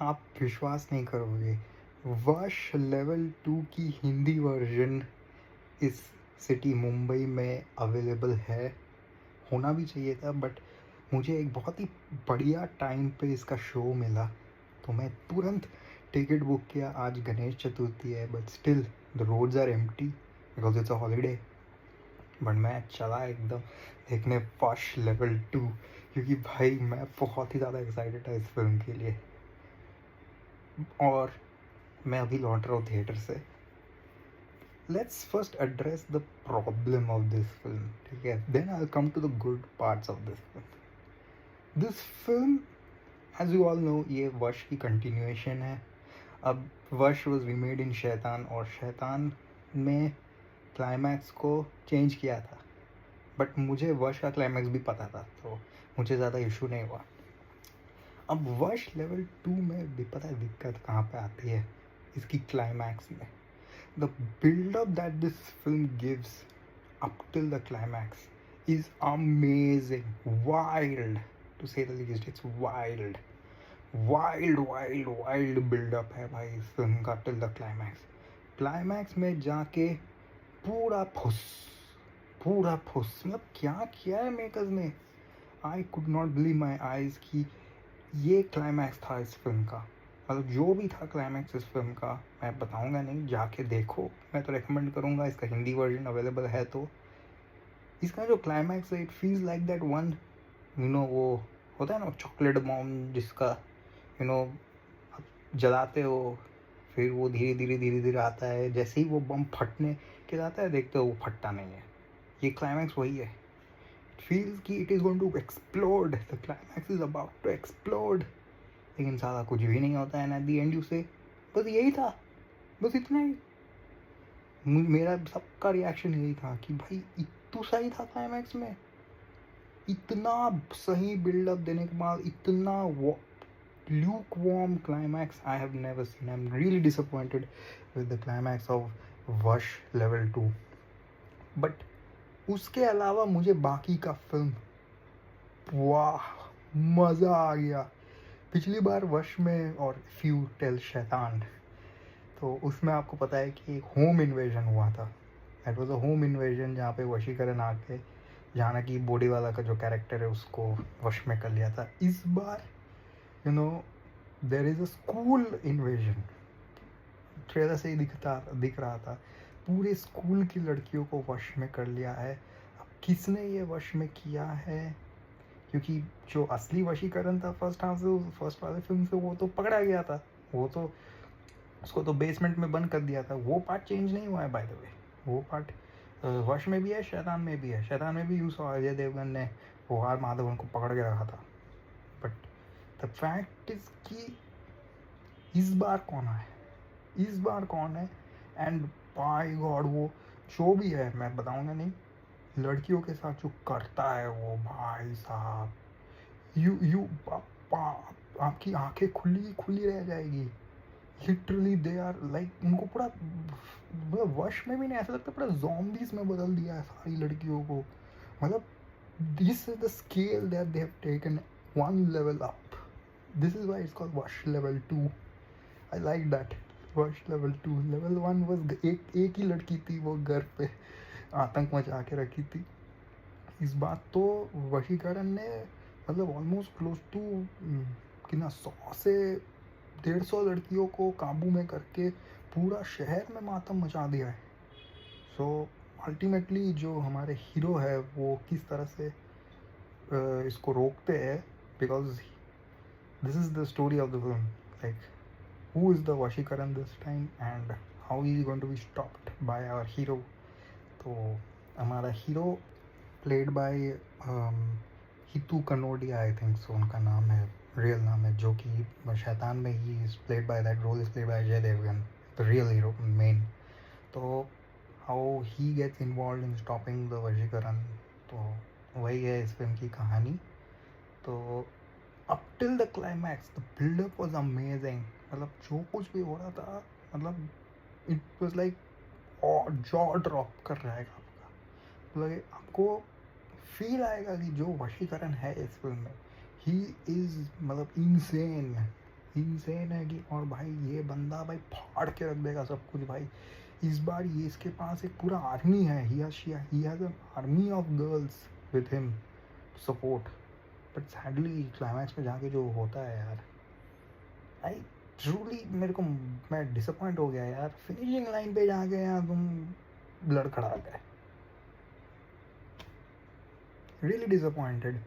आप विश्वास नहीं करोगे, वश लेवल 2 की हिंदी वर्ज़न इस सिटी मुंबई में अवेलेबल है। होना भी चाहिए था, बट मुझे एक बहुत ही बढ़िया टाइम पे इसका शो मिला, तो मैं तुरंत टिकट बुक किया। आज गणेश चतुर्थी है, but still the roads are empty because it's a holiday. But मैं चला एकदम देखने वश लेवल 2, क्योंकि भाई मैं बहुत ही ज़्यादा एक्साइटेड था इस फ़िल्म के लिए। और मैं अभी लौट रहा हूँ थिएटर से। Let's first address the problem of this film, ठीक है? Then I will come to the good parts of this film. This film, as you all know, ये वश की कंटिन्यूएशन है। अब वश वॉज रीमेड इन शैतान, और शैतान में क्लाइमैक्स को चेंज किया था, बट मुझे वश का क्लाइमैक्स भी पता था, तो मुझे ज़्यादा इशू नहीं हुआ। अब वश लेवल 2 में भी पता है दिक्कत कहाँ पे आती है, इसकी क्लाइमैक्स में। The buildup that this film gives up till the climax is amazing, wild to say the least. It's wild, wild wild wild buildup है भाई इस फिल्म का टिल द क्लाइमैक्स। क्लाइमैक्स में जाके पूरा फुस, पूरा फुस, मतलब क्या किया है मेकर्स ने। I could not believe my eyes कि ये क्लाइमैक्स था इस फिल्म का। मतलब जो भी था क्लाइमैक्स इस फिल्म का, मैं बताऊंगा नहीं, जाके देखो। मैं तो रेकमेंड करूंगा, इसका हिंदी वर्जन अवेलेबल है। तो इसका जो क्लाइमैक्स है, it feels like that one, वो होता है ना चॉकलेट बॉम्ब, जिसका आप जलाते हो, फिर वो धीरे धीरे धीरे धीरे आता है, जैसे ही वो बम फटने के जाता है, देखते हो वो फटता नहीं है। ये क्लाइमैक्स वही है। फील्स कि it is going to explode, the climax is about to explode. लेकिन साला कुछ भी नहीं होता है। एट द एंड यू से बस यही था, बस इतना ही। मेरा सबका रिएक्शन यही था कि भाई इतना सही था क्लाइमैक्स में। इतना सही बिल्डअप देने के बाद इतना lukewarm climax I have never seen. I'm really disappointed with the climax of Wash Level 2. But उसके अलावा मुझे बाकी का फिल्म, वाह, मज़ा आ गया। पिछली बार वश में और इफ़ यू टेल शैतान, तो उसमें आपको पता है कि एक होम इन्वेजन हुआ था। That was a home invasion, जहाँ पे वशीकरण आके जानकी बॉडी वाला का जो कैरेक्टर है उसको वश में कर लिया था। इस बार you know there is a school invasion. Trailer से ही दिख रहा था, पूरे स्कूल की लड़कियों को वश में कर लिया है। अब किसने ये वश में किया है? क्योंकि जो असली वशीकरण था फर्स्ट हाफ से, फर्स्ट वाले फिल्म से, वो तो पकड़ा गया था। वो तो उसको तो बेसमेंट में बंद कर दिया था। वो पार्ट चेंज नहीं हुआ है बाय द वे। वो पार्ट वश में भी है, शैतान में भी है। शैतान में भी यूँ अजय देवगन ने वो आर माधवन को पकड़ के रखा था। बट द फैक्ट इज कि इस बार कौन है, इस बार कौन है? एंड बाय गॉड, वो जो भी है मैं बताऊंगा नहीं, लड़कियों के साथ जो करता है वो, भाई साहब, यू यू आपकी आंखें खुली खुली रह जाएगी। लिटरली दे आर लाइक, उनको पूरा मतलब वश में भी नहीं, ऐसा लगता पूरा zombies में बदल दिया है सारी लड़कियों को। मतलब this is the scale that they have taken one level up. This is why it's called वश लेवल 2। I like that. वश लेवल 2, लेवल 1 वाज एक ही लड़की थी, वो घर पे आतंक मचा के रखी थी। इस बात तो वशीकरण ने मतलब ऑलमोस्ट क्लोज टू कितना 100 से 150 लड़कियों को काबू में करके पूरा शहर में मातम मचा दिया है। सो अल्टीमेटली जो हमारे हीरो है वो किस तरह से इसको रोकते हैं, because this is the story of the film, like who is the Vashikaran this time and how he is going to be stopped by our hero. तो हमारा hero played by Hitu Kanodia, I think so उनका नाम है, real नाम है, जो कि शैतान में ही is played by, that role is played by Ajay Devgn, the real hero man. तो how he gets involve in stopping the वशीकरण, तो वही है इस फिल्म की कहानी। तो up till the climax the buildup was amazing. मतलब जो कुछ भी हो रहा था, मतलब it was like jaw drop कर रहा है आपका। मतलब आपको फील आएगा कि जो वशीकरण है इस फिल्म में, ही इज मतलब इनसेन। इंसेन है कि, और भाई ये बंदा भाई फाड़ के रख देगा सब कुछ भाई। इस बार ये इसके पास एक पूरा आर्मी है, he has an army of girls with him support. But sadly climax में जाके जो होता है यार, आई ट्रूली मैं डिसअपॉइंट हो गया यार। फिनिशिंग लाइन पे जाके यार तुम ब्लड खड़ा गए, रियली डिसअपॉइंटेड।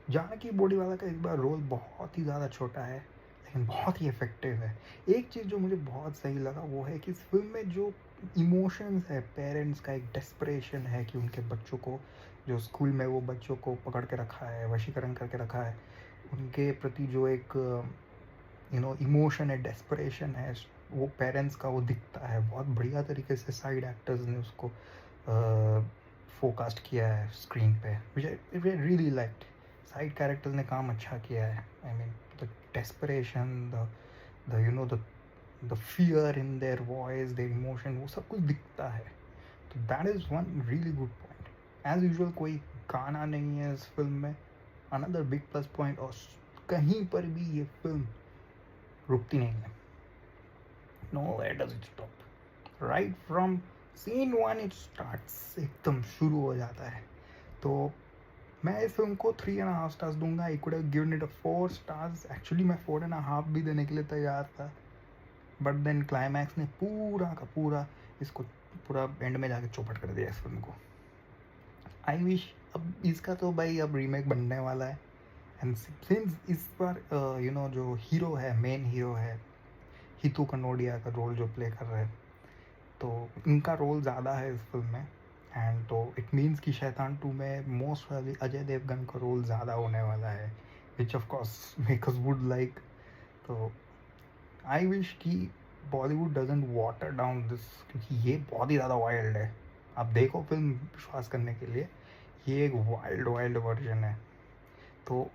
जानकी बॉडीवाला का इस बार रोल बहुत ही ज़्यादा छोटा है लेकिन बहुत ही इफेक्टिव है। एक चीज़ जो मुझे बहुत सही लगा वो है कि इस फिल्म में जो इमोशंस है, पेरेंट्स का एक डेस्परेशन है कि उनके बच्चों को, जो स्कूल में वो बच्चों को पकड़ के रखा है, वशीकरण करके रखा है, उनके प्रति जो एक इमोशन है, डेस्परेशन है, वो पेरेंट्स का वो दिखता है। बहुत बढ़िया तरीके से साइड एक्टर्स ने उसको फोकास्ट किया है स्क्रीन पे, मुझे रियली लाइक्ड। साइड कैरेक्टर्स ने काम अच्छा किया है। I mean the desperation, the fear in their voice, their emotion, वो सब कुछ दिखता है। तो that is one really good point. As usual कोई गाना नहीं है इस फिल्म में, अनदर बिग प्लस पॉइंट। और कहीं पर भी ये फिल्म रुकती नहीं है। Nowhere does it stop. Right from scene 1 it starts, एकदम शुरू हो जाता है। तो मैं इस फिल्म को 3.5 स्टार्स दूंगा। I could have given it a 4 stars. Actually मैं 4.5 भी देने के लिए तैयार था, बट देन क्लाइमैक्स ने पूरा का पूरा इसको पूरा एंड में जाके चौपट कर दिया इस फिल्म को। आई विश अब इसका तो भाई अब रीमेक बनने वाला है। एंड सिंस इस बार जो हीरो है, मेन हीरो है, हितू कनोडिया का रोल जो प्ले कर रहे हैं, तो इनका रोल ज़्यादा है इस फिल्म में। एंड तो इट मीन्स कि शैतान 2 में मोस्ट वाली अजय देवगन का रोल ज़्यादा होने वाला है, which of course makers would like. तो आई विश कि Bollywood doesn't water down this, क्योंकि ये बहुत ही ज़्यादा वाइल्ड है। आप देखो फिल्म विश्वास करने के लिए, ये एक वाइल्ड वाइल्ड वर्जन है। तो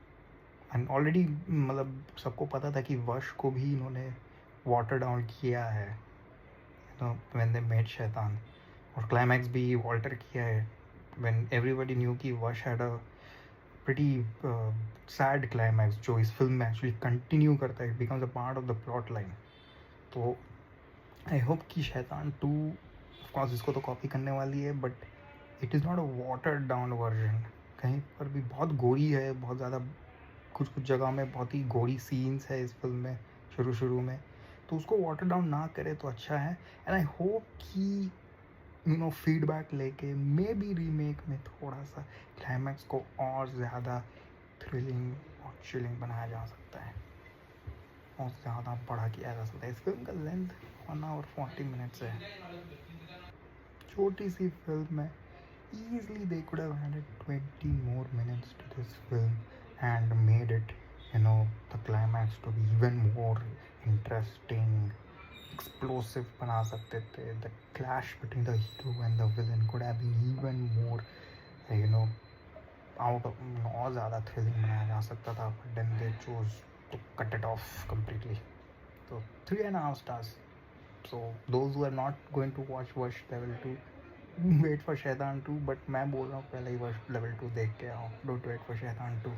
ऑलरेडी मतलब सबको पता था कि वश को भी इन्होंने वाटर डाउन किया है व्हेन दे मेड शैतान, और क्लाइमैक्स भी वाल्टर किया है व्हेन एवरीबडी न्यू कि वश had a pretty sad climax, जो इस फिल्म में एक्चुअली कंटिन्यू करता है, becomes a part of the plot line. तो आई होप कि शैतान 2 ऑफकोर्स इसको तो कॉपी करने वाली है, but it is not a water down version. कहीं पर भी बहुत गोरी है, बहुत ज़्यादा कुछ जगह में बहुत ही गोरी सीन्स है इस फिल्म में शुरू में, तो उसको वाटर डाउन ना करे तो अच्छा है। एंड आई होप कि फीडबैक लेके मे बी रीमेक में थोड़ा सा क्लाइमैक्स को और ज़्यादा थ्रिलिंग और चिलिंग बनाया जा सकता है, और ज़्यादा बड़ा किया जा सकता है। इस फिल्म का लेंथ 1 hour 40 minutes है, छोटी सी फिल्म है। easily they could have added 20 more minutes to this film and made it, the climax to be even more interesting, explosive बना सकते थे। The clash between the hero and the villain could have been even more, out of, और ज़्यादा thrilling बनाया जा सकता था, but then they chose to cut it off completely. So 3.5 stars. So those who are not going to watch Wash Level 2, wait for Shaitaan 2, but मैं बोल रहा हूँ पहले ही वर्ष लेवल 2 देख के आओ, डोंट वेट फॉर शैतान 2।